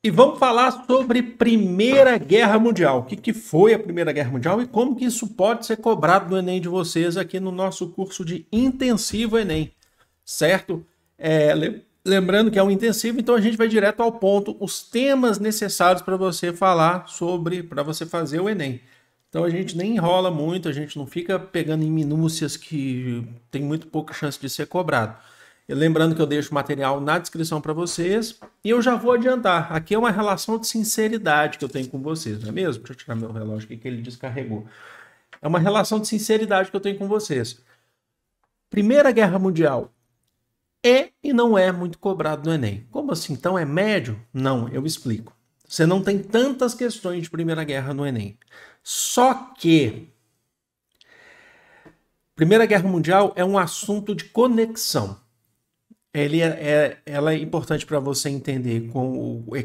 E vamos falar sobre Primeira Guerra Mundial. O que foi a Primeira Guerra Mundial e como que isso pode ser cobrado no Enem de vocês aqui no nosso curso de intensivo Enem, certo? Lembrando que é um intensivo, então a gente vai direto ao ponto, os temas necessários para você falar sobre, para você fazer o Enem. Então a gente nem enrola muito, a gente não fica pegando em minúcias que tem muito pouca chance de ser cobrado. E lembrando que eu deixo o material na descrição para vocês. E eu já vou adiantar. Aqui é uma relação de sinceridade que eu tenho com vocês, não é mesmo? Deixa eu tirar meu relógio aqui que ele descarregou. É uma relação de sinceridade que eu tenho com vocês. Primeira Guerra Mundial é e não é muito cobrado no Enem. Como assim? Então é médio? Não, eu explico. Você não tem tantas questões de Primeira Guerra no Enem. Só que Primeira Guerra Mundial é um assunto de conexão. Ela é importante para você entender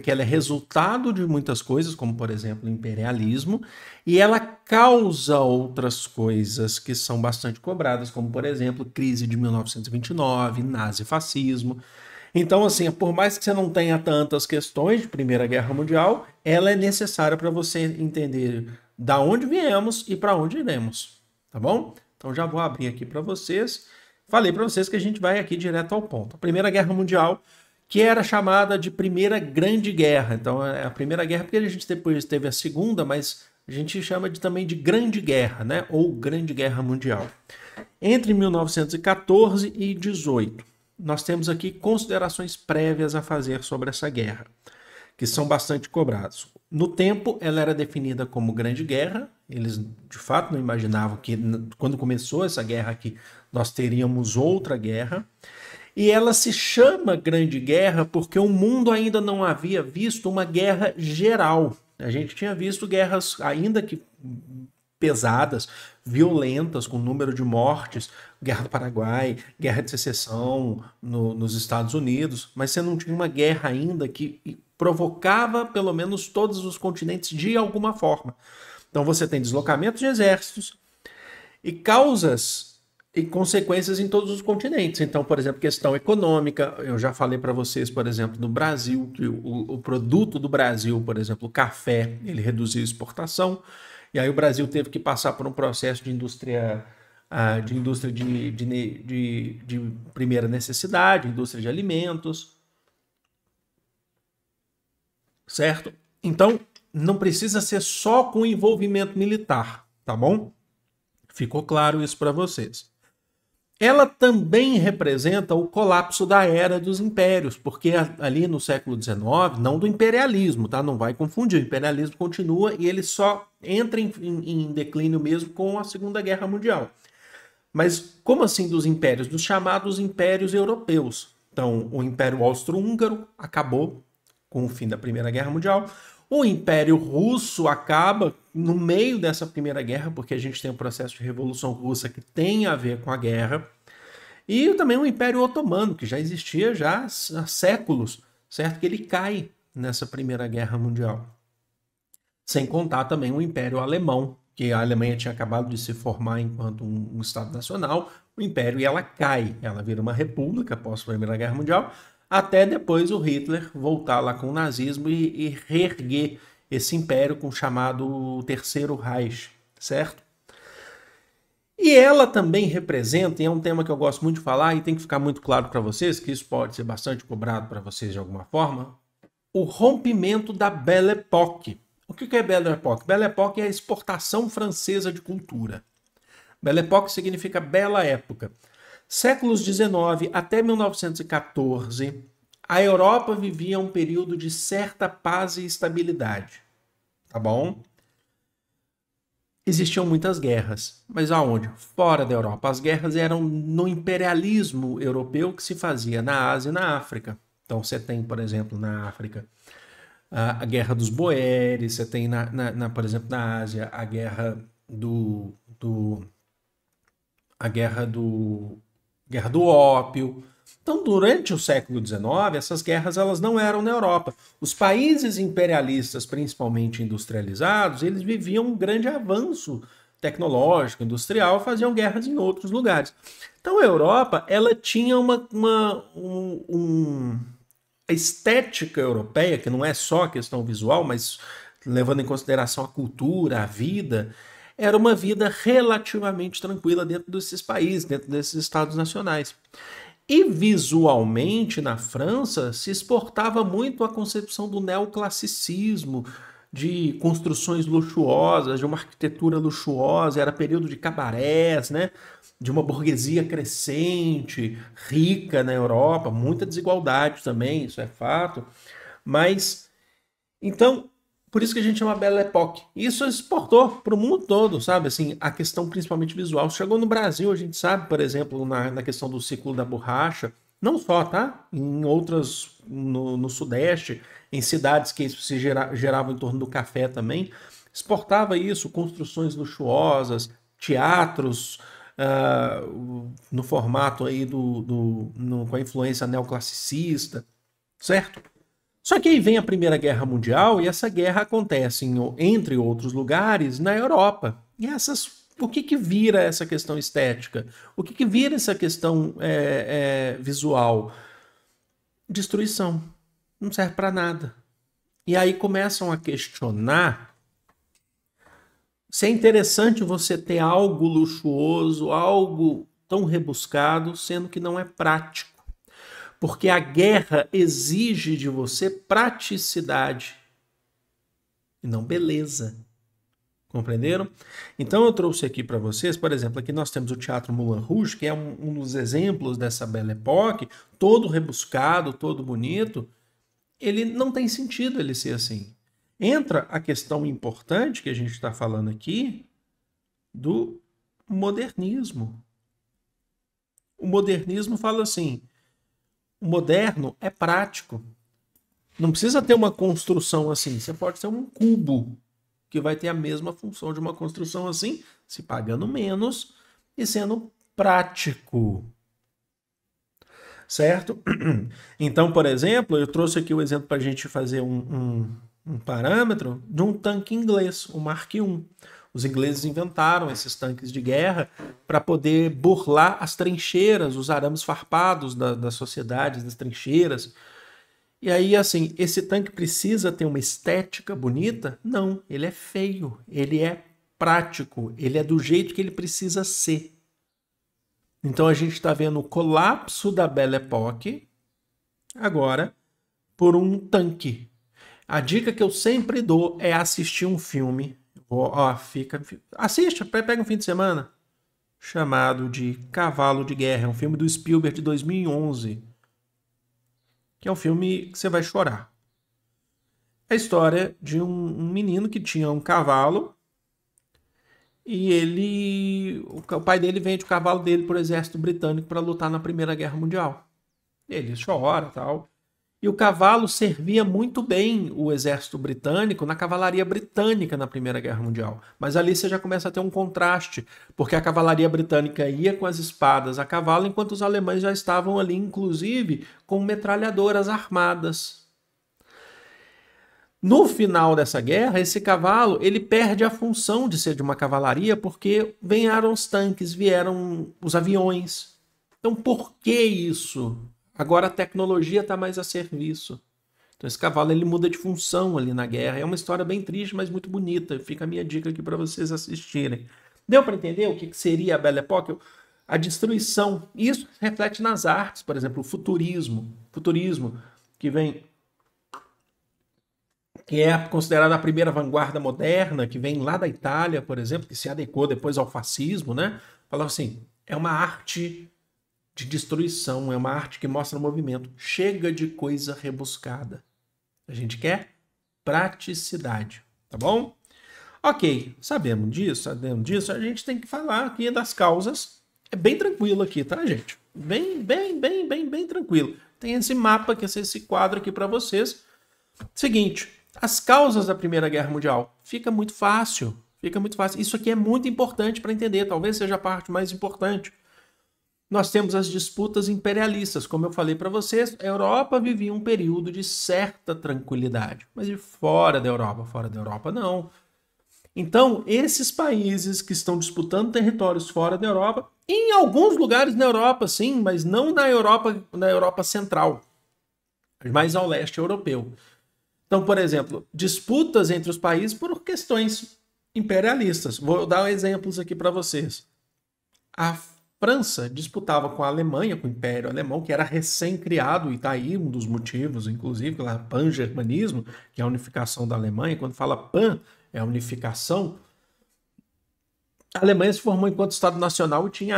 que ela é resultado de muitas coisas, como por exemplo o imperialismo, e ela causa outras coisas que são bastante cobradas, como por exemplo crise de 1929, nazifascismo. Então, assim, por mais que você não tenha tantas questões de Primeira Guerra Mundial, ela é necessária para você entender da onde viemos e para onde iremos, tá bom? Então já vou abrir aqui para vocês. Falei para vocês que a gente vai aqui direto ao ponto. A Primeira Guerra Mundial, que era chamada de Primeira Grande Guerra. Então, é a Primeira Guerra porque a gente depois teve a Segunda, mas a gente chama também de Grande Guerra, né? Ou Grande Guerra Mundial. Entre 1914 e 18, nós temos aqui considerações prévias a fazer sobre essa guerra, que são bastante cobrados. No tempo, ela era definida como Grande Guerra. Eles, de fato, não imaginavam que, quando começou essa guerra aqui, nós teríamos outra guerra. E ela se chama Grande Guerra porque o mundo ainda não havia visto uma guerra geral. A gente tinha visto guerras, ainda que pesadas, violentas, com número de mortes, Guerra do Paraguai, Guerra de Secessão nos Estados Unidos, mas você não tinha uma guerra ainda que provocava pelo menos todos os continentes de alguma forma. Então você tem deslocamento de exércitos e causas e consequências em todos os continentes. Então, por exemplo, questão econômica, eu já falei para vocês, por exemplo, no Brasil, que o produto do Brasil, por exemplo, o café, ele reduziu a exportação, e aí o Brasil teve que passar por um processo de indústria de primeira necessidade, indústria de alimentos, certo? Então, não precisa ser só com envolvimento militar, tá bom? Ficou claro isso para vocês. Ela também representa o colapso da era dos impérios, porque ali no século XIX, não do imperialismo, tá? Não vai confundir, o imperialismo continua e ele só entra em declínio mesmo com a Segunda Guerra Mundial. Mas como assim dos impérios? Dos chamados impérios europeus. Então, o Império Austro-Húngaro acabou com o fim da Primeira Guerra Mundial. O Império Russo acaba no meio dessa Primeira Guerra, porque a gente tem um processo de Revolução Russa que tem a ver com a guerra. E também o Império Otomano, que já existia já há séculos, certo? Que ele cai nessa Primeira Guerra Mundial. Sem contar também o Império Alemão, que a Alemanha tinha acabado de se formar enquanto um Estado nacional, o Império, e ela cai, ela vira uma república após a Primeira Guerra Mundial, até depois o Hitler voltar lá com o nazismo e reerguer esse império com o chamado Terceiro Reich, certo? E ela também representa, e é um tema que eu gosto muito de falar e tem que ficar muito claro para vocês, que isso pode ser bastante cobrado para vocês de alguma forma, o rompimento da Belle Époque. O que é Belle Époque? Belle Époque é a exportação francesa de cultura. Belle Époque significa bela época. Séculos XIX até 1914, a Europa vivia um período de certa paz e estabilidade. Tá bom? Existiam muitas guerras, mas aonde? Fora da Europa. As guerras eram no imperialismo europeu que se fazia na Ásia e na África. Então você tem, por exemplo, na África a Guerra dos Boeres, você tem, por exemplo, na Ásia a Guerra Guerra do Ópio. Então, durante o século XIX, essas guerras elas não eram na Europa. Os países imperialistas, principalmente industrializados, eles viviam um grande avanço tecnológico, industrial, faziam guerras em outros lugares. Então, a Europa ela tinha a estética europeia, que não é só a questão visual, mas levando em consideração a cultura, a vida, era uma vida relativamente tranquila dentro desses países, dentro desses estados nacionais. E visualmente, na França, se exportava muito a concepção do neoclassicismo, de construções luxuosas, de uma arquitetura luxuosa, era período de cabarés, né? De uma burguesia crescente, rica na Europa, muita desigualdade também, isso é fato. Mas, então, por isso que a gente chama Belle Époque. Isso exportou para o mundo todo, sabe? Assim, a questão principalmente visual. Chegou no Brasil, a gente sabe, por exemplo, na questão do ciclo da borracha, não só, tá? Em outras, no Sudeste, em cidades que se geravam em torno do café também, exportava isso, construções luxuosas, teatros, no formato aí com a influência neoclassicista, certo? Só que aí vem a Primeira Guerra Mundial e essa guerra acontece, entre outros lugares, na Europa. E o que vira essa questão estética? O que vira essa questão visual? Destruição. Não serve para nada. E aí começam a questionar se é interessante você ter algo luxuoso, algo tão rebuscado, sendo que não é prático. Porque a guerra exige de você praticidade e não beleza. Compreenderam? Então eu trouxe aqui para vocês, por exemplo, aqui nós temos o Teatro Moulin Rouge, que é um dos exemplos dessa Belle Époque, todo rebuscado, todo bonito. Ele não tem sentido ele ser assim. Entra a questão importante que a gente está falando aqui do modernismo. O modernismo fala assim, o moderno é prático. Não precisa ter uma construção assim. Você pode ter um cubo que vai ter a mesma função de uma construção assim, se pagando menos e sendo prático. Certo? Então, por exemplo, eu trouxe aqui o exemplo para a gente fazer um parâmetro de um tanque inglês, o Mark I. Os ingleses inventaram esses tanques de guerra para poder burlar as trincheiras, os arames farpados das sociedades, das trincheiras. E aí, assim, esse tanque precisa ter uma estética bonita? Não, ele é feio, ele é prático, ele é do jeito que ele precisa ser. Então a gente está vendo o colapso da Belle Époque agora por um tanque. A dica que eu sempre dou é assistir um filme. Assista, pega um fim de semana, chamado de Cavalo de Guerra. É um filme do Spielberg de 2011. Que é um filme que você vai chorar. É a história de um menino que tinha um cavalo e o pai dele vende o cavalo dele para o exército britânico para lutar na Primeira Guerra Mundial. Ele chora e tal. E o cavalo servia muito bem o exército britânico na cavalaria britânica na Primeira Guerra Mundial. Mas ali você já começa a ter um contraste, porque a cavalaria britânica ia com as espadas a cavalo, enquanto os alemães já estavam ali, inclusive, com metralhadoras armadas. No final dessa guerra, esse cavalo ele perde a função de ser de uma cavalaria porque vieram os tanques, vieram os aviões. Então, por que isso? Agora a tecnologia está mais a serviço. Então esse cavalo ele muda de função ali na guerra. É uma história bem triste, mas muito bonita. Fica a minha dica aqui para vocês assistirem. Deu para entender o que seria a Belle Époque? A destruição. Isso reflete nas artes, por exemplo, o futurismo. Futurismo, que é considerada a primeira vanguarda moderna, que vem lá da Itália, por exemplo, que se adequou depois ao fascismo, né? Falava assim, é uma arte de destruição, é uma arte que mostra movimento. Chega de coisa rebuscada. A gente quer praticidade, tá bom? Ok, sabemos disso, a gente tem que falar aqui das causas. É bem tranquilo aqui, tá, gente? Bem tranquilo. Tem esse mapa, que é esse quadro aqui para vocês. Seguinte, as causas da Primeira Guerra Mundial. Fica muito fácil. Isso aqui é muito importante para entender, talvez seja a parte mais importante. Nós temos as disputas imperialistas. Como eu falei para vocês, a Europa vivia um período de certa tranquilidade. Mas de fora da Europa não. Então, esses países que estão disputando territórios fora da Europa, em alguns lugares na Europa, sim, mas não na Europa Central. mais ao leste europeu. Então, por exemplo, disputas entre os países por questões imperialistas. Vou dar exemplos aqui para vocês. A França disputava com a Alemanha, com o Império Alemão, que era recém-criado, e está aí um dos motivos, inclusive, o pan-germanismo, que é a unificação da Alemanha. Quando fala pan, é a unificação. A Alemanha se formou enquanto Estado Nacional e tinha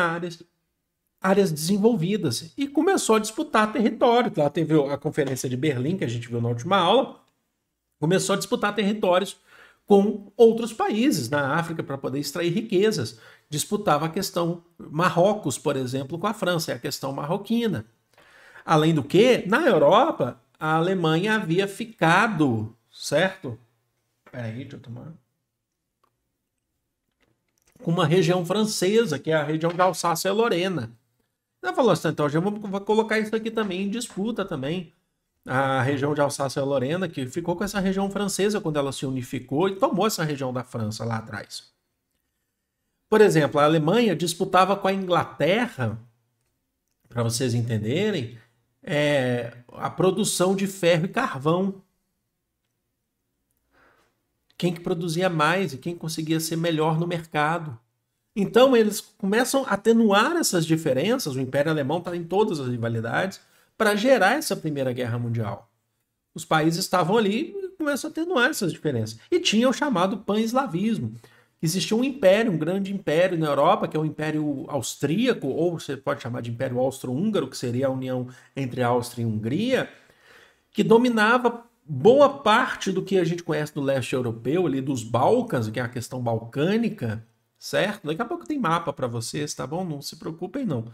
áreas desenvolvidas. E começou a disputar território. Lá teve a Conferência de Berlim, que a gente viu na última aula. Começou a disputar territórios com outros países na África para poder extrair riquezas. Disputava a questão Marrocos, por exemplo, com a França, é a questão marroquina. Além do que, na Europa, a Alemanha havia ficado, certo? Peraí, deixa eu tomar. Com uma região francesa, que é a região da Alsácia-Lorena. Ela falou assim, então, já vamos colocar isso aqui também em disputa também. A região de Alsácia-Lorena, que ficou com essa região francesa quando ela se unificou e tomou essa região da França lá atrás. Por exemplo, a Alemanha disputava com a Inglaterra, para vocês entenderem, a produção de ferro e carvão. Quem que produzia mais e quem conseguia ser melhor no mercado. Então eles começam a atenuar essas diferenças, o Império Alemão está em todas as rivalidades, para gerar essa Primeira Guerra Mundial. Os países estavam ali e começam a atenuar essas diferenças. E tinha o chamado pan-eslavismo. Existia um império, um grande império na Europa, que é o Império Austríaco, ou você pode chamar de Império Austro-Húngaro, que seria a união entre a Áustria e a Hungria, que dominava boa parte do que a gente conhece do leste europeu, ali dos Balcãs, que é a questão balcânica, certo? Daqui a pouco tem mapa para vocês, tá bom? Não se preocupem, não.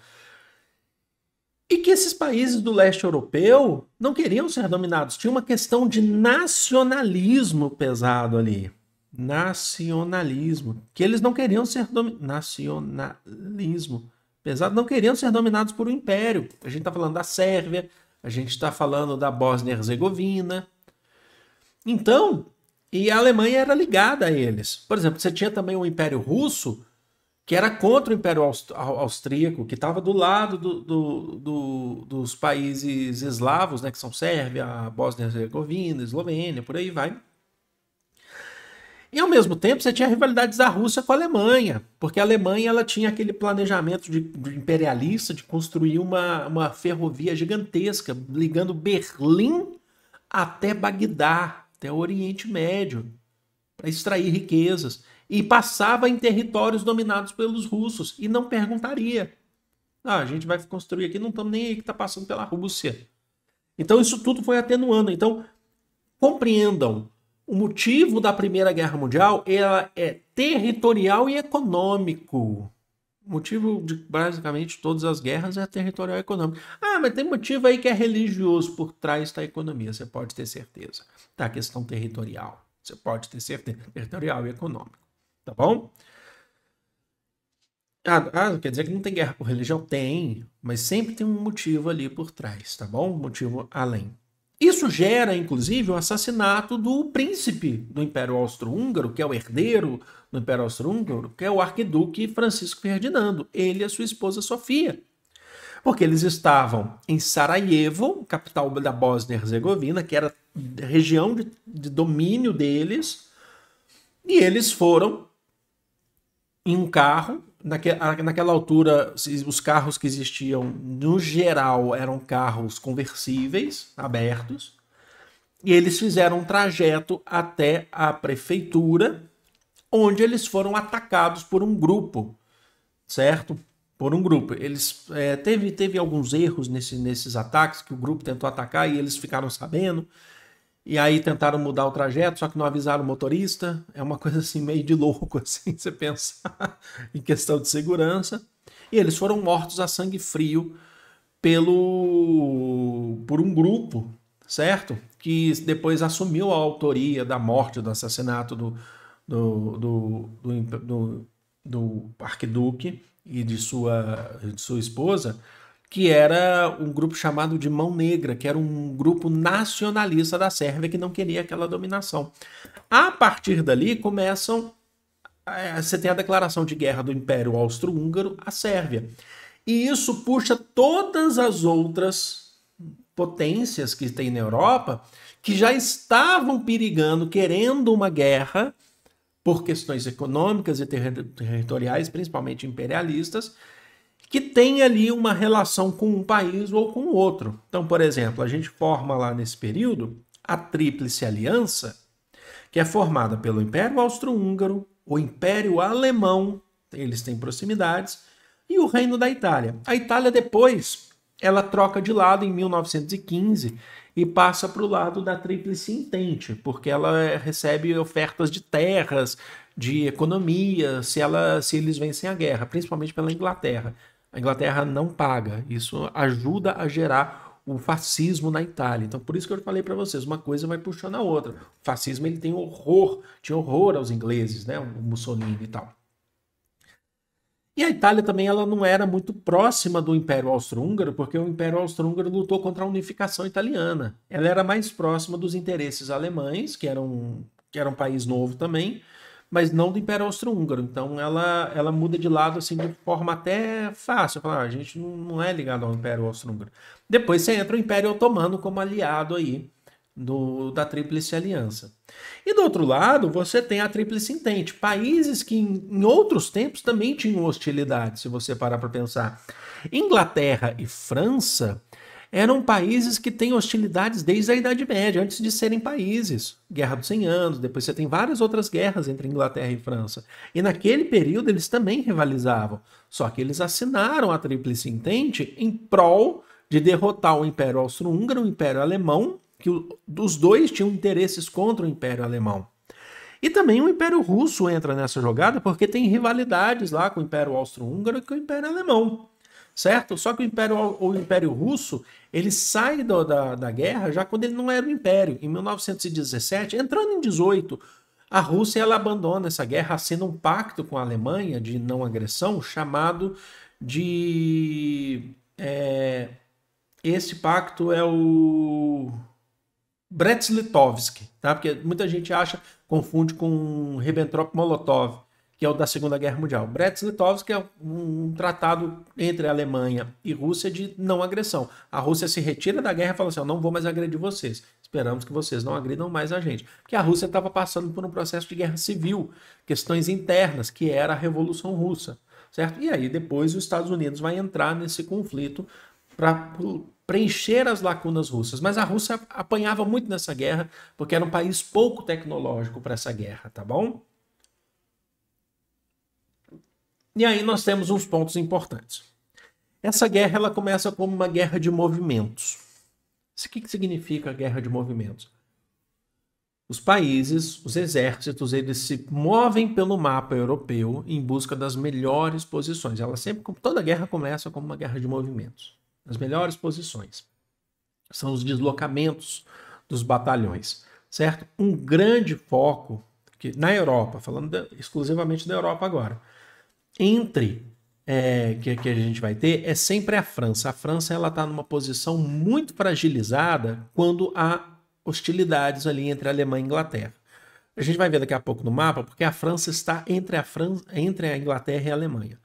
E que esses países do leste europeu não queriam ser dominados. Tinha uma questão de nacionalismo pesado ali. Nacionalismo. Que eles não queriam ser dominados. Nacionalismo pesado. Não queriam ser dominados por um império. A gente está falando da Sérvia, a gente está falando da Bósnia-Herzegovina. Então, e a Alemanha era ligada a eles. Por exemplo, você tinha também o Império Russo, que era contra o Império Austríaco, que estava do lado dos países eslavos, né, que são Sérvia, Bósnia-Herzegovina, Eslovênia, por aí vai. E ao mesmo tempo você tinha rivalidades da Rússia com a Alemanha, porque a Alemanha ela tinha aquele planejamento de imperialista de construir uma ferrovia gigantesca, ligando Berlim até Bagdá, até o Oriente Médio, para extrair riquezas. E passava em territórios dominados pelos russos e não perguntaria. Ah, a gente vai construir aqui, não estamos nem aí que está passando pela Rússia. Então isso tudo foi atenuando. Então, compreendam, o motivo da Primeira Guerra Mundial ela é territorial e econômico. O motivo de basicamente todas as guerras é territorial e econômico. Ah, mas tem motivo aí que é religioso por trás da economia, você pode ter certeza. Tá, a questão territorial. Você pode ter certeza, territorial e econômico. Tá bom? Quer dizer que não tem guerra por religião? Tem, mas sempre tem um motivo ali por trás, tá bom? Um motivo além. Isso gera, inclusive, o assassinato do príncipe do Império Austro-Húngaro, que é o herdeiro do Império Austro-Húngaro, que é o arquiduque Francisco Ferdinando, ele e a sua esposa Sofia. Porque eles estavam em Sarajevo, capital da Bósnia-Herzegovina, que era região de domínio deles, e eles foram em um carro. Naquela altura, os carros que existiam, no geral, eram carros conversíveis, abertos, e eles fizeram um trajeto até a prefeitura, onde eles foram atacados por um grupo, certo? Por um grupo. Eles teve alguns erros nesses ataques, que o grupo tentou atacar e eles ficaram sabendo, e aí tentaram mudar o trajeto, só que não avisaram o motorista. É uma coisa assim meio de louco, assim, você pensar em questão de segurança. E eles foram mortos a sangue frio por um grupo, certo? Que depois assumiu a autoria da morte, do assassinato do arquiduque e de sua esposa, que era um grupo chamado de Mão Negra, que era um grupo nacionalista da Sérvia que não queria aquela dominação. A partir dali começam... Você tem a declaração de guerra do Império Austro-Húngaro à Sérvia. E isso puxa todas as outras potências que tem na Europa que já estavam perigando, querendo uma guerra por questões econômicas e territoriais, principalmente imperialistas, que tem ali uma relação com um país ou com outro. Então, por exemplo, a gente forma lá nesse período a Tríplice Aliança, que é formada pelo Império Austro-Húngaro, o Império Alemão, eles têm proximidades, e o Reino da Itália. A Itália depois, ela troca de lado em 1915 e passa para o lado da Tríplice Entente, porque ela recebe ofertas de terras, de economia, se eles vencem a guerra, principalmente pela Inglaterra. A Inglaterra não paga, isso ajuda a gerar o fascismo na Itália. Então, por isso que eu falei para vocês, uma coisa vai puxando a outra. O fascismo ele tem horror, tinha horror aos ingleses, né? O Mussolini e tal. E a Itália também ela não era muito próxima do Império Austro-Húngaro, porque o Império Austro-Húngaro lutou contra a unificação italiana. Ela era mais próxima dos interesses alemães, que era um país novo também, mas não do Império Austro-Húngaro. Então ela muda de lado assim de forma até fácil. Fala, a gente não é ligado ao Império Austro-Húngaro. Depois você entra o Império Otomano como aliado aí da Tríplice Aliança. E do outro lado, você tem a Tríplice Entente, países que em outros tempos também tinham hostilidade, se você parar para pensar. Inglaterra e França eram países que têm hostilidades desde a Idade Média, antes de serem países. Guerra dos 100 Anos, depois você tem várias outras guerras entre Inglaterra e França. E naquele período eles também rivalizavam, só que eles assinaram a Tríplice Entente em prol de derrotar o Império Austro-Húngaro, o Império Alemão, que os dois tinham interesses contra o Império Alemão. E também o Império Russo entra nessa jogada porque tem rivalidades lá com o Império Austro-Húngaro e com o Império Alemão, certo? Só que o Império Russo ele sai da guerra já quando ele não era um império. Em 1917, entrando em 18, a Rússia ela abandona essa guerra, assina um pacto com a Alemanha de não agressão chamado de... esse pacto é o Brest-Litovsk, tá? Porque muita gente confunde com Ribbentrop-Molotov, que é o da Segunda Guerra Mundial. Brest-Litovsk é um tratado entre a Alemanha e Rússia de não agressão. A Rússia se retira da guerra e fala assim, não vou mais agredir vocês. Esperamos que vocês não agridam mais a gente. Porque a Rússia estava passando por um processo de guerra civil, questões internas, que era a Revolução Russa, certo? E aí depois os Estados Unidos vai entrar nesse conflito para preencher as lacunas russas. Mas a Rússia apanhava muito nessa guerra, porque era um país pouco tecnológico para essa guerra, tá bom? E aí nós temos uns pontos importantes. Essa guerra ela começa como uma guerra de movimentos. O que significa a guerra de movimentos? Os países, os exércitos, eles se movem pelo mapa europeu em busca das melhores posições. Toda guerra começa como uma guerra de movimentos. As melhores posições são os deslocamentos dos batalhões, certo? Um grande foco que na Europa, falando exclusivamente da Europa agora, que a gente vai ter é sempre a França. A França ela está numa posição muito fragilizada quando há hostilidades ali entre a Alemanha e a Inglaterra. A gente vai ver daqui a pouco no mapa, porque a França está entre a Inglaterra e a Alemanha.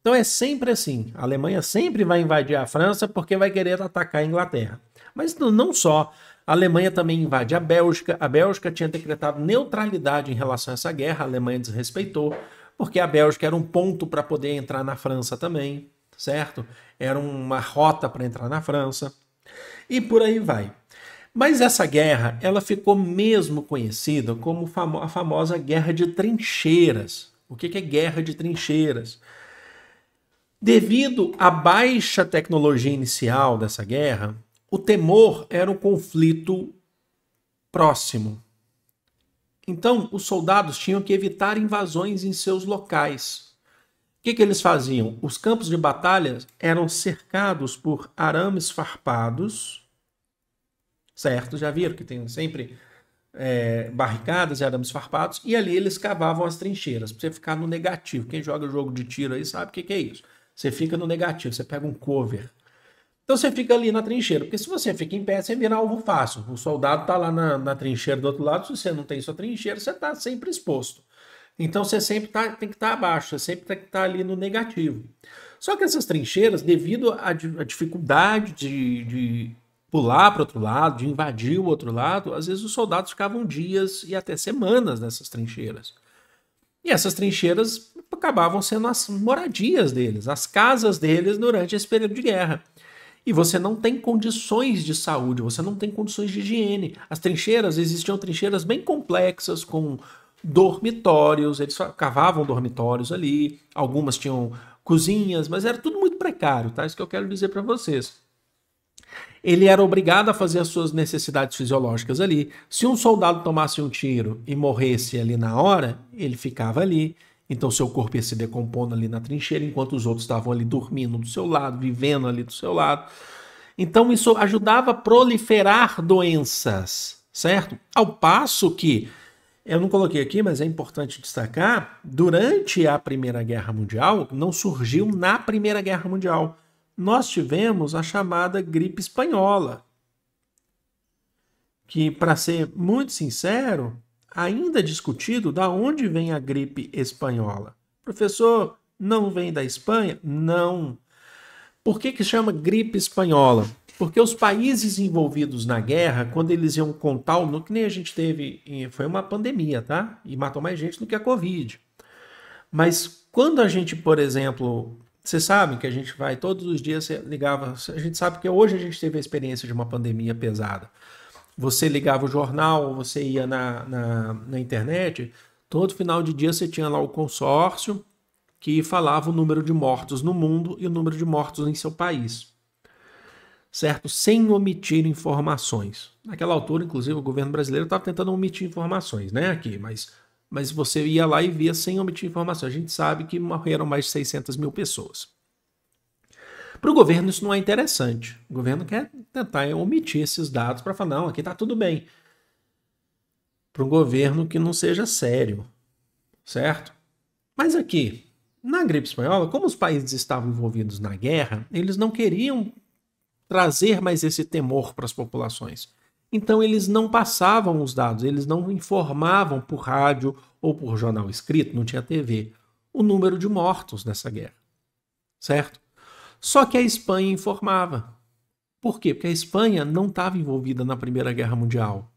Então é sempre assim, a Alemanha sempre vai invadir a França porque vai querer atacar a Inglaterra. Mas não só, a Alemanha também invade a Bélgica tinha decretado neutralidade em relação a essa guerra, a Alemanha desrespeitou, porque a Bélgica era um ponto para poder entrar na França também, certo? Era uma rota para entrar na França, e por aí vai. Mas essa guerra, ela ficou mesmo conhecida como a famosa Guerra de Trincheiras. O que é Guerra de Trincheiras? Devido à baixa tecnologia inicial dessa guerra, o temor era um conflito próximo. Então, os soldados tinham que evitar invasões em seus locais. O que eles faziam? Os campos de batalha eram cercados por arames farpados, certo? Já viram que tem sempre barricadas e arames farpados, e ali eles cavavam as trincheiras, para você ficar no negativo. Quem joga jogo de tiro aí sabe o que é isso. Você fica no negativo, você pega um cover. Então você fica ali na trincheira, porque se você fica em pé, você vira alvo fácil. O soldado está lá na trincheira do outro lado, se você não tem sua trincheira, você está sempre exposto. Então você sempre tem que estar abaixo, você sempre tem que estar ali no negativo. Só que essas trincheiras, devido à dificuldade de pular para o outro lado, de invadir o outro lado, às vezes os soldados ficavam dias e até semanas nessas trincheiras. E essas trincheiras acabavam sendo as moradias deles, as casas deles durante esse período de guerra. E você não tem condições de saúde, você não tem condições de higiene. As trincheiras, existiam trincheiras bem complexas, com dormitórios, eles cavavam dormitórios ali, algumas tinham cozinhas, mas era tudo muito precário, tá? Isso que eu quero dizer para vocês. Ele era obrigado a fazer as suas necessidades fisiológicas ali. Se um soldado tomasse um tiro e morresse ali na hora, ele ficava ali. Então seu corpo ia se decompondo ali na trincheira, enquanto os outros estavam ali dormindo do seu lado, vivendo ali do seu lado. Então isso ajudava a proliferar doenças, certo? Ao passo que, eu não coloquei aqui, mas é importante destacar, durante a Primeira Guerra Mundial, não surgiu na Primeira Guerra Mundial. Nós tivemos a chamada gripe espanhola, que, para ser muito sincero, ainda é discutido da onde vem a gripe espanhola. Professor, não vem da Espanha? Não. Por que chama gripe espanhola? Porque os países envolvidos na guerra, quando eles iam contar, que nem a gente teve, foi uma pandemia, tá? E matou mais gente do que a Covid. Mas quando a gente, por exemplo, vocês sabem que a gente vai todos os dias, você ligava, a gente sabe que hoje a gente teve a experiência de uma pandemia pesada. Você ligava o jornal, você ia na internet, todo final de dia você tinha lá o consórcio que falava o número de mortos no mundo e o número de mortos em seu país, certo? Sem omitir informações. Naquela altura, inclusive, o governo brasileiro estava tentando omitir informações, né, aqui, mas você ia lá e via sem omitir informações. A gente sabe que morreram mais de 600 mil pessoas. Para o governo isso não é interessante. O governo quer tentar omitir esses dados para falar, não, aqui está tudo bem. Para um governo que não seja sério, certo? Mas aqui, na gripe espanhola, como os países estavam envolvidos na guerra, eles não queriam trazer mais esse temor para as populações. Então eles não passavam os dados, eles não informavam por rádio ou por jornal escrito, não tinha TV, o número de mortos nessa guerra, certo? Só que a Espanha informava. Por quê? Porque a Espanha não estava envolvida na Primeira Guerra Mundial.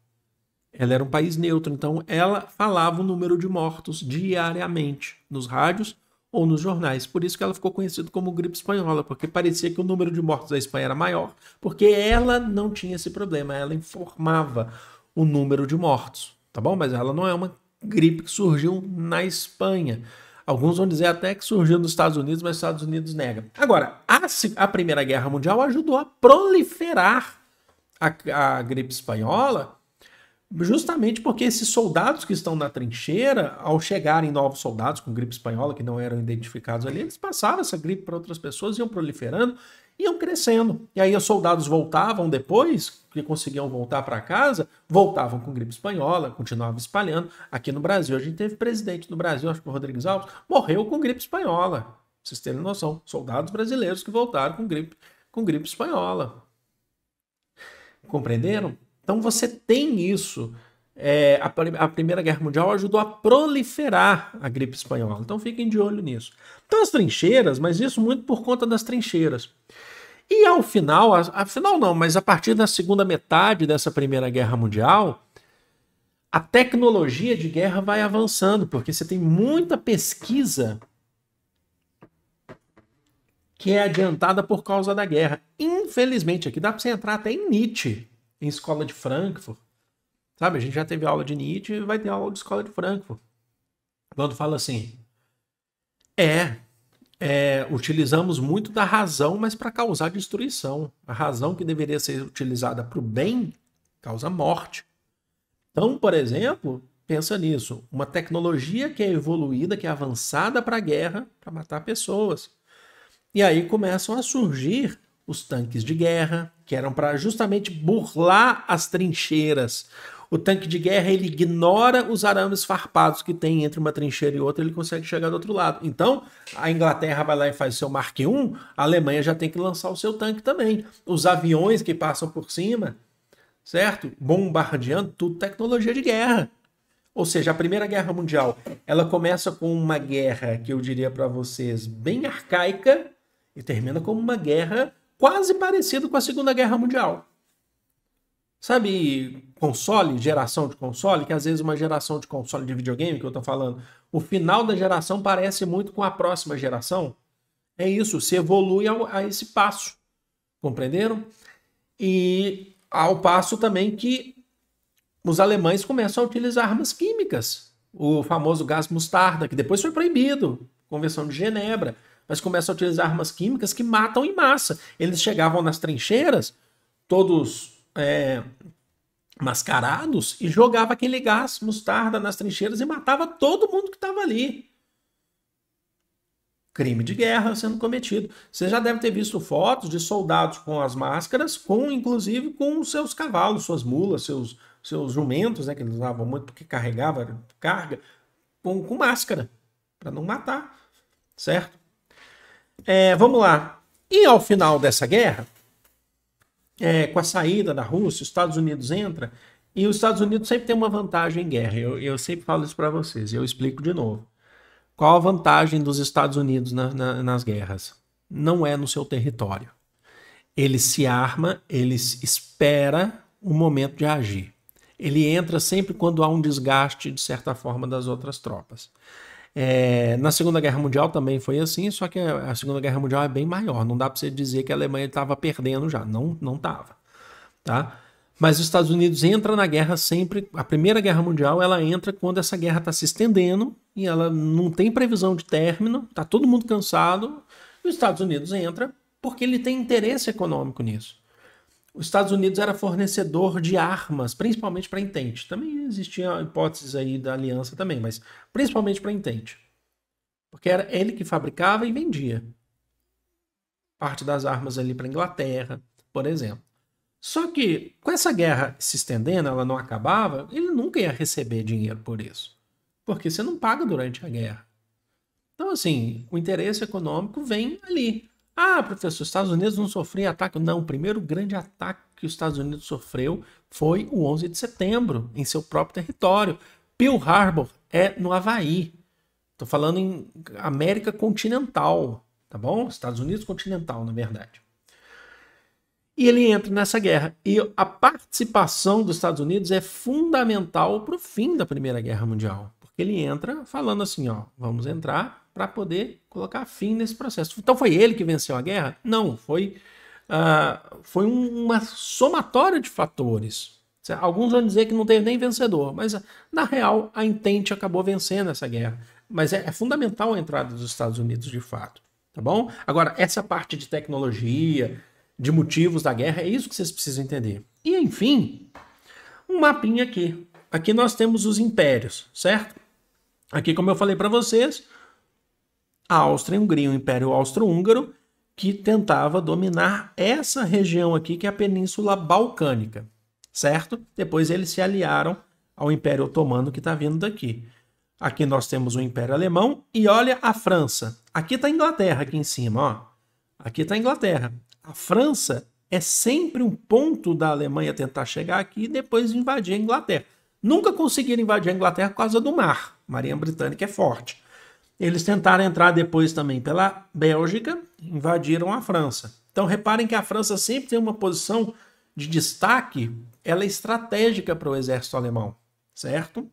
Ela era um país neutro, então ela falava o número de mortos diariamente nos rádios ou nos jornais. Por isso que ela ficou conhecida como gripe espanhola, porque parecia que o número de mortos da Espanha era maior, porque ela não tinha esse problema, ela informava o número de mortos, tá bom? Mas ela não é uma gripe que surgiu na Espanha. Alguns vão dizer até que surgiu nos Estados Unidos, mas os Estados Unidos negam. Agora, a Primeira Guerra Mundial ajudou a proliferar a gripe espanhola, justamente porque esses soldados que estão na trincheira, ao chegarem novos soldados com gripe espanhola que não eram identificados ali, eles passavam essa gripe para outras pessoas, iam proliferando, iam crescendo. E aí os soldados voltavam depois, que conseguiam voltar para casa, voltavam com gripe espanhola, continuavam espalhando. Aqui no Brasil, a gente teve presidente do Brasil, acho que o Rodrigues Alves, morreu com gripe espanhola. Pra vocês terem noção, soldados brasileiros que voltaram com gripe espanhola. Compreenderam? Então você tem isso. A Primeira Guerra Mundial ajudou a proliferar a gripe espanhola. Então fiquem de olho nisso. Então as trincheiras, mas isso muito por conta das trincheiras. E ao final não, mas a partir da segunda metade dessa Primeira Guerra Mundial, a tecnologia de guerra vai avançando, porque você tem muita pesquisa que é adiantada por causa da guerra. Infelizmente, aqui dá para você entrar até em Nietzsche, em escola de Frankfurt. Sabe, a gente já teve aula de Nietzsche e vai ter aula de escola de Frankfurt. Quando fala assim, utilizamos muito da razão, mas para causar destruição. A razão que deveria ser utilizada para o bem causa morte. Então, por exemplo, pensa nisso. Uma tecnologia que é evoluída, que é avançada para a guerra, para matar pessoas. E aí começam a surgir os tanques de guerra, que eram para justamente burlar as trincheiras. O tanque de guerra, ele ignora os arames farpados que tem entre uma trincheira e outra, ele consegue chegar do outro lado. Então, a Inglaterra vai lá e faz o seu Mark I, a Alemanha já tem que lançar o seu tanque também. Os aviões que passam por cima, certo? Bombardeando, tudo tecnologia de guerra. Ou seja, a Primeira Guerra Mundial, ela começa com uma guerra que eu diria para vocês bem arcaica e termina como uma guerra quase parecida com a Segunda Guerra Mundial. Sabe console, geração de console, que às vezes uma geração de console de videogame que eu tô falando, o final da geração parece muito com a próxima geração? É isso, se evolui a esse passo, compreenderam? E ao passo também que os alemães começam a utilizar armas químicas. O famoso gás mostarda, que depois foi proibido, Convenção de Genebra, mas começam a utilizar armas químicas que matam em massa. Eles chegavam nas trincheiras, todos mascarados, e jogavam aquele gás mostarda nas trincheiras e matava todo mundo que estava ali. Crime de guerra sendo cometido. Você já deve ter visto fotos de soldados com as máscaras, inclusive com seus cavalos, suas mulas, seus jumentos, né, que eles usavam muito porque carregava carga, com máscara, para não matar, certo? Vamos lá. E ao final dessa guerra, com a saída da Rússia, os Estados Unidos entra, e os Estados Unidos sempre tem uma vantagem em guerra. Eu sempre falo isso para vocês, e eu explico de novo. Qual a vantagem dos Estados Unidos nas guerras? Não é no seu território. Ele se arma, ele espera o momento de agir. Ele entra sempre quando há um desgaste, de certa forma, das outras tropas. Na Segunda Guerra Mundial também foi assim, só que a Segunda Guerra Mundial é bem maior. Não dá para você dizer que a Alemanha estava perdendo já. Não estava. Tá? Mas os Estados Unidos entram na guerra sempre. A Primeira Guerra Mundial ela entra quando essa guerra está se estendendo e ela não tem previsão de término, está todo mundo cansado. E os Estados Unidos entra porque ele tem interesse econômico nisso. Os Estados Unidos era fornecedor de armas, principalmente para Entente. Também existia hipóteses aí da aliança também, mas principalmente para Entente. Porque era ele que fabricava e vendia parte das armas ali para a Inglaterra, por exemplo. Só que, com essa guerra se estendendo, ela não acabava, ele nunca ia receber dinheiro por isso. Porque você não paga durante a guerra. Então, assim, o interesse econômico vem ali. Ah, professor, os Estados Unidos não sofriam ataque. Não, o primeiro grande ataque que os Estados Unidos sofreu foi o 11 de setembro, em seu próprio território. Pearl Harbor é no Havaí. Estou falando em América continental, tá bom? Estados Unidos continental, na verdade. E ele entra nessa guerra. E a participação dos Estados Unidos é fundamental para o fim da Primeira Guerra Mundial. Porque ele entra falando assim, ó, vamos entrar para poder colocar fim nesse processo. Então foi ele que venceu a guerra? Não, foi uma somatória de fatores. Alguns vão dizer que não teve nem vencedor, mas na real a Entente acabou vencendo essa guerra. Mas é fundamental a entrada dos Estados Unidos de fato, tá bom? Agora, essa parte de tecnologia, de motivos da guerra, é isso que vocês precisam entender. E, enfim, um mapinha aqui. Aqui nós temos os impérios, certo? Aqui, como eu falei para vocês, a Áustria e a Hungria, o Império Austro-Húngaro, que tentava dominar essa região aqui, que é a Península Balcânica, certo? Depois eles se aliaram ao Império Otomano, que está vindo daqui. Aqui nós temos o Império Alemão e olha a França. Aqui está a Inglaterra, aqui em cima, ó. Aqui está a Inglaterra. A França é sempre um ponto da Alemanha tentar chegar aqui e depois invadir a Inglaterra. Nunca conseguiram invadir a Inglaterra por causa do mar. A Marinha Britânica é forte. Eles tentaram entrar depois também pela Bélgica, invadiram a França. Então reparem que a França sempre tem uma posição de destaque, ela é estratégica para o exército alemão, certo?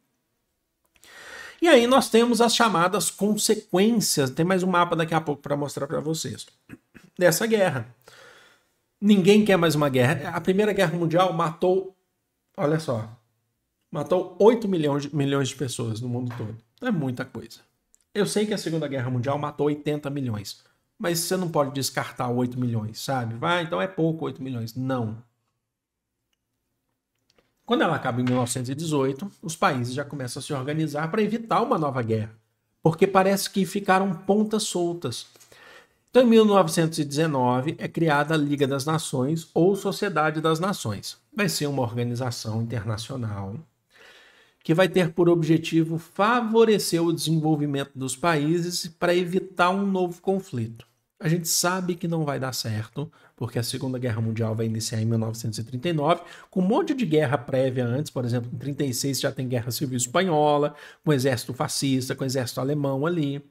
E aí nós temos as chamadas consequências, tem mais um mapa daqui a pouco para mostrar para vocês, dessa guerra. Ninguém quer mais uma guerra. A Primeira Guerra Mundial matou, olha só, matou 8 milhões de pessoas no mundo todo. É muita coisa. Eu sei que a Segunda Guerra Mundial matou 80 milhões, mas você não pode descartar 8 milhões, sabe? Então é pouco 8 milhões. Não. Quando ela acaba em 1918, os países já começam a se organizar para evitar uma nova guerra, porque parece que ficaram pontas soltas. Então, em 1919, é criada a Liga das Nações ou Sociedade das Nações. Vai ser uma organização internacional que vai ter por objetivo favorecer o desenvolvimento dos países para evitar um novo conflito. A gente sabe que não vai dar certo, porque a Segunda Guerra Mundial vai iniciar em 1939, com um monte de guerra prévia antes, por exemplo, em 1936 já tem Guerra Civil Espanhola, com o exército fascista, com o exército alemão ali.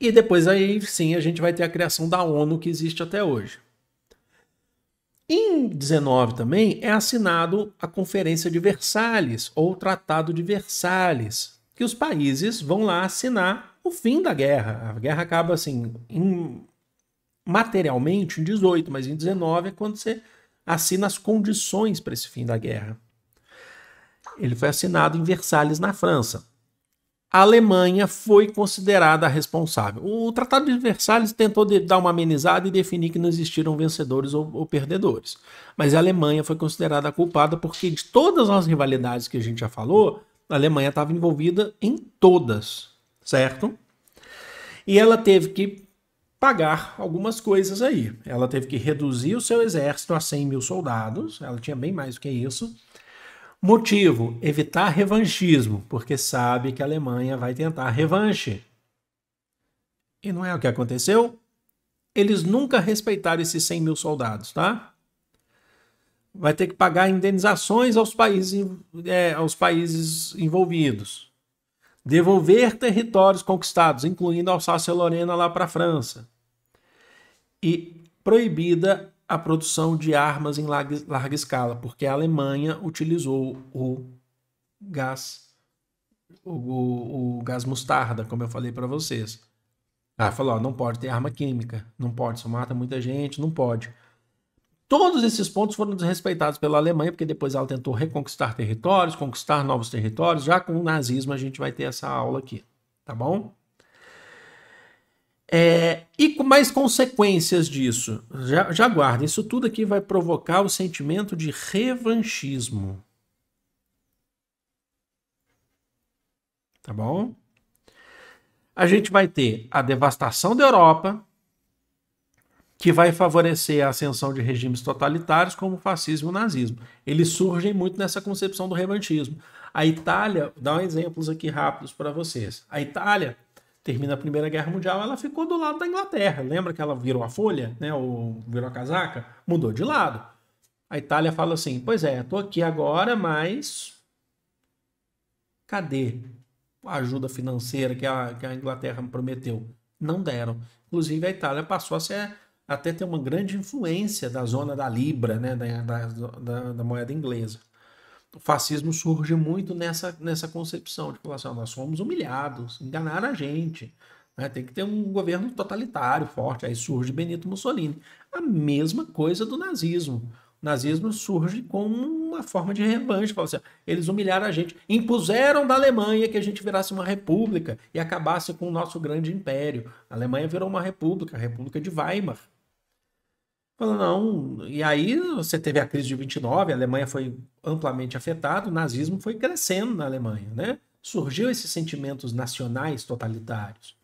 E depois aí sim a gente vai ter a criação da ONU que existe até hoje. Em 19 também é assinado a Conferência de Versalhes, ou Tratado de Versalhes, que os países vão lá assinar o fim da guerra. A guerra acaba assim, materialmente em 18, mas em 19 é quando você assina as condições para esse fim da guerra. Ele foi assinado em Versalhes, na França. A Alemanha foi considerada a responsável. O Tratado de Versalhes tentou dar uma amenizada e definir que não existiram vencedores ou perdedores. Mas a Alemanha foi considerada a culpada porque de todas as rivalidades que a gente já falou, a Alemanha estava envolvida em todas, certo? E ela teve que pagar algumas coisas aí. Ela teve que reduzir o seu exército a 100 mil soldados, ela tinha bem mais do que isso. Motivo: evitar revanchismo, porque sabe que a Alemanha vai tentar revanche. E não é o que aconteceu? Eles nunca respeitaram esses 100 mil soldados, tá? Vai ter que pagar indenizações aos países envolvidos. Devolver territórios conquistados, incluindo Alsácia-Lorena lá para a França. E proibida a produção de armas em larga escala, porque a Alemanha utilizou o gás mostarda, como eu falei para vocês. Falou, não pode ter arma química, não pode, isso mata muita gente, não pode. Todos esses pontos foram desrespeitados pela Alemanha, porque depois ela tentou reconquistar territórios, conquistar novos territórios. Já com o nazismo a gente vai ter essa aula aqui, tá bom? E com mais consequências disso, já guarda, isso tudo aqui vai provocar o sentimento de revanchismo. Tá bom? A gente vai ter a devastação da Europa, que vai favorecer a ascensão de regimes totalitários como o fascismo e o nazismo. Eles surgem muito nessa concepção do revanchismo. A Itália, vou dar exemplos aqui rápidos para vocês. A Itália termina a Primeira Guerra Mundial, ela ficou do lado da Inglaterra. Lembra que ela virou a folha, né? Ou virou a casaca? Mudou de lado. A Itália fala assim, pois é, estou aqui agora, mas cadê a ajuda financeira que a Inglaterra me prometeu? Não deram. Inclusive a Itália passou a ser, até ter uma grande influência da zona da Libra, né? da moeda inglesa. O fascismo surge muito nessa concepção de falar assim, nós fomos humilhados, enganaram a gente, né? Tem que ter um governo totalitário forte. Aí surge Benito Mussolini. A mesma coisa do nazismo. O nazismo surge como uma forma de revanche. Fala assim, eles humilharam a gente, impuseram da Alemanha que a gente virasse uma república e acabasse com o nosso grande império. A Alemanha virou uma república, a República de Weimar. Falou, não, e aí você teve a crise de 29, a Alemanha foi amplamente afetada, o nazismo foi crescendo na Alemanha, né? Surgiu esses sentimentos nacionais totalitários.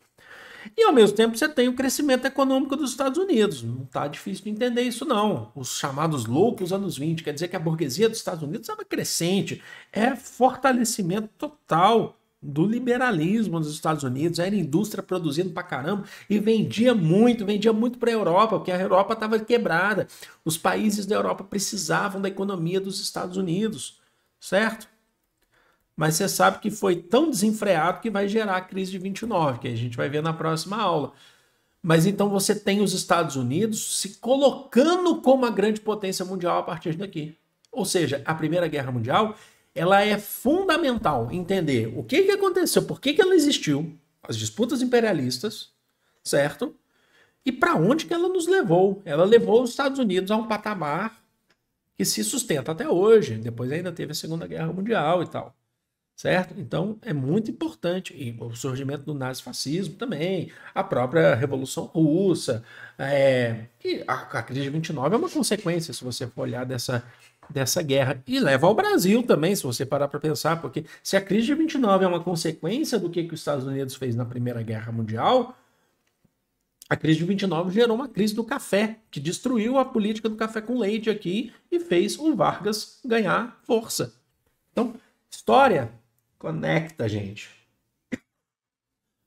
E ao mesmo tempo você tem o crescimento econômico dos Estados Unidos. Não está difícil de entender isso, não. Os chamados loucos anos 20, quer dizer que a burguesia dos Estados Unidos estava crescente. É fortalecimento total do liberalismo nos Estados Unidos, era indústria produzindo pra caramba e vendia muito para a Europa, porque a Europa estava quebrada. Os países da Europa precisavam da economia dos Estados Unidos, certo? Mas você sabe que foi tão desenfreado que vai gerar a crise de 29, que a gente vai ver na próxima aula. Mas então você tem os Estados Unidos se colocando como a grande potência mundial a partir daqui. Ou seja, a Primeira Guerra Mundial, ela é fundamental entender o que aconteceu, por que ela existiu, as disputas imperialistas, certo? E para onde que ela nos levou? Ela levou os Estados Unidos a um patamar que se sustenta até hoje. Depois ainda teve a Segunda Guerra Mundial e tal, certo? Então é muito importante. E o surgimento do nazifascismo também, a própria Revolução Russa, e a crise de 29 é uma consequência, se você for olhar dessa guerra, e leva ao Brasil também, se você parar para pensar, porque se a crise de 29 é uma consequência do que os Estados Unidos fez na Primeira Guerra Mundial, a crise de 29 gerou uma crise do café, que destruiu a política do café com leite aqui e fez o Vargas ganhar força. Então, história conecta, gente.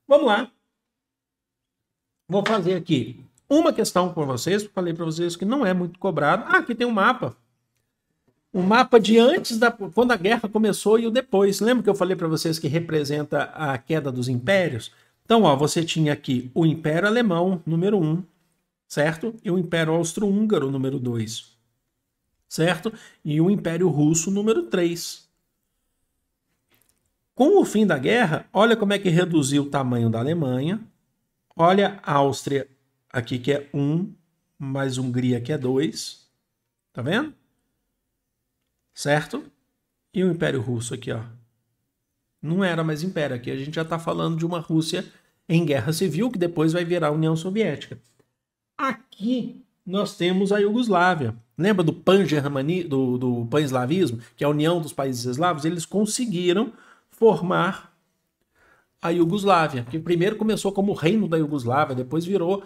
Vamos lá. Vou fazer aqui uma questão com vocês, falei para vocês que não é muito cobrado. Aqui tem um mapa. Um mapa de antes quando a guerra começou e o depois. Lembra que eu falei para vocês que representa a queda dos impérios? Então, ó, você tinha aqui o Império Alemão, número 1, certo? E o Império Austro-Húngaro, número 2. certo? E o Império Russo número 3. Com o fim da guerra, olha como é que reduziu o tamanho da Alemanha. Olha a Áustria aqui que é 1, mais Hungria que é 2. Tá vendo? Certo? E o Império Russo aqui, ó. Não era mais império. Aqui a gente já está falando de uma Rússia em guerra civil, que depois vai virar a União Soviética. Aqui nós temos a Iugoslávia. Lembra do do pan-eslavismo, que é a união dos países eslavos? Eles conseguiram formar a Iugoslávia, que primeiro começou como reino da Iugoslávia, depois virou,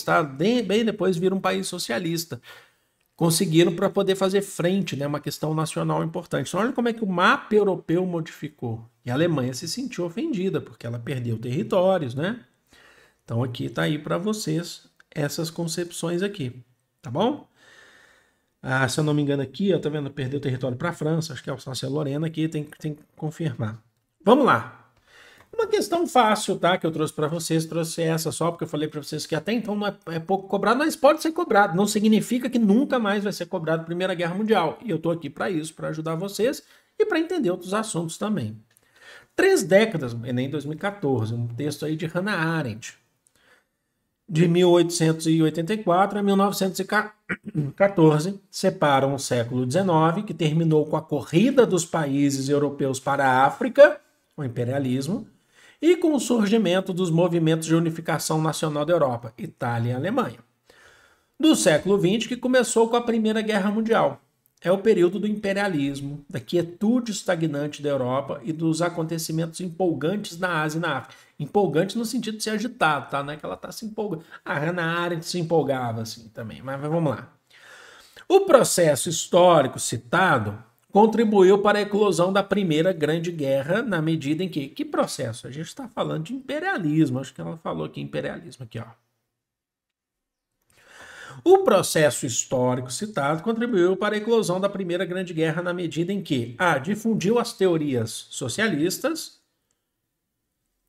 tá? Bem depois vira um país socialista. Conseguiram para poder fazer frente, né? Uma questão nacional importante. Então, olha como é que o mapa europeu modificou. E a Alemanha se sentiu ofendida, porque ela perdeu territórios, né? Então, aqui está aí para vocês essas concepções aqui, tá bom? Ah, se eu não me engano aqui, ó, tá vendo? Perdeu território para a França, acho que é Alsácia-Lorena aqui, tem que confirmar. Vamos lá. Uma questão fácil, tá? Que eu trouxe para vocês, trouxe essa só porque eu falei para vocês que até então não é pouco cobrado, mas pode ser cobrado. Não significa que nunca mais vai ser cobrado Primeira Guerra Mundial. E eu tô aqui para isso, para ajudar vocês e para entender outros assuntos também. 3 décadas, Enem 2014, um texto aí de Hannah Arendt, de 1884 a 1914, separam o século XIX, que terminou com a corrida dos países europeus para a África, o imperialismo, e com o surgimento dos movimentos de unificação nacional da Europa, Itália e Alemanha. Do século XX, que começou com a Primeira Guerra Mundial. É o período do imperialismo, da quietude estagnante da Europa e dos acontecimentos empolgantes na Ásia e na África. Empolgante no sentido de ser agitado, tá? Não é que ela está se empolgando. A Hannah Arendt se empolgava assim também, mas vamos lá. O processo histórico citado contribuiu para a eclosão da Primeira Grande Guerra, na medida em que... Que processo? A gente está falando de imperialismo. Acho que ela falou aqui imperialismo. Aqui, ó. O processo histórico citado contribuiu para a eclosão da Primeira Grande Guerra na medida em que a. Difundiu as teorias socialistas,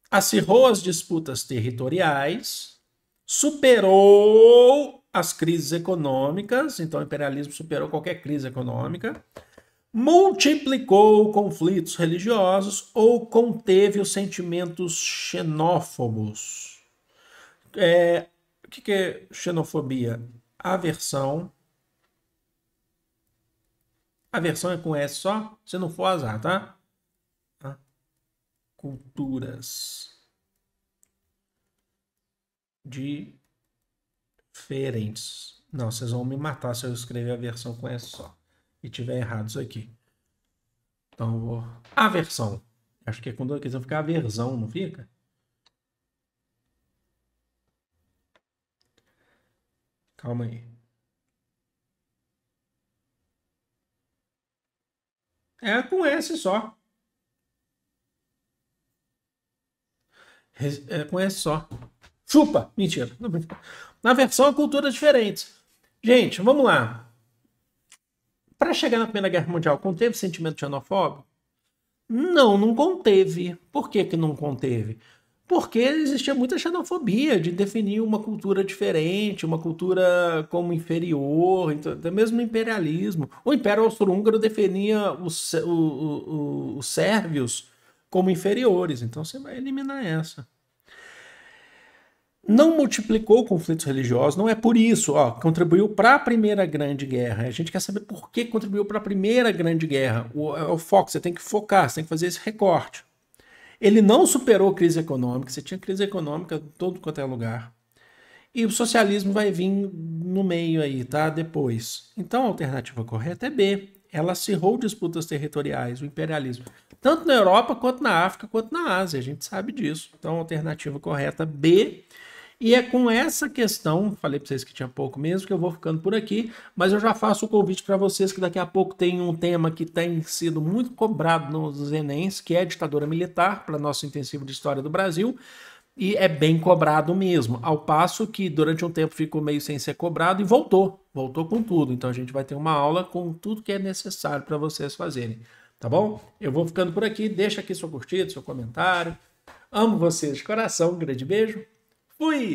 acirrou as disputas territoriais, superou as crises econômicas, então o imperialismo superou qualquer crise econômica, multiplicou conflitos religiosos ou conteve os sentimentos xenófobos. O que é xenofobia? Aversão. Aversão é com S só? Se não for, azar, tá? Culturas diferentes. Não, vocês vão me matar se eu escrever a versão com S só e tiver errado isso aqui. Então eu vou... Aversão. Acho que é com dois quesitos, fica aversão, não fica? Calma aí. É com S só. É com S só. Chupa! Mentira. Na versão, culturas diferentes. Gente, vamos lá. Para chegar na Primeira Guerra Mundial, conteve sentimento xenofóbico? Não, não conteve. Por que que não conteve? Porque existia muita xenofobia de definir uma cultura diferente, uma cultura como inferior, então, até mesmo no imperialismo. O Império Austro-Húngaro definia os sérvios como inferiores, então você vai eliminar essa. Não multiplicou conflitos religiosos, não é por isso, ó, contribuiu para a Primeira Grande Guerra. A gente quer saber por que contribuiu para a Primeira Grande Guerra. O foco, você tem que focar, você tem que fazer esse recorte. Ele não superou crise econômica, você tinha crise econômica em todo quanto é lugar. E o socialismo vai vir no meio aí, tá? Depois. Então a alternativa correta é B. Ela acirrou disputas territoriais, o imperialismo. Tanto na Europa, quanto na África, quanto na Ásia. A gente sabe disso. Então a alternativa correta B. E é com essa questão, falei para vocês que tinha pouco mesmo, que eu vou ficando por aqui, mas eu já faço o convite para vocês que daqui a pouco tem um tema que tem sido muito cobrado nos Enems, que é a ditadura militar, para nosso intensivo de História do Brasil, e é bem cobrado mesmo, ao passo que durante um tempo ficou meio sem ser cobrado e voltou com tudo. Então a gente vai ter uma aula com tudo que é necessário para vocês fazerem, tá bom? Eu vou ficando por aqui, deixa aqui sua curtida, seu comentário. Amo vocês de coração, um grande beijo. Fui!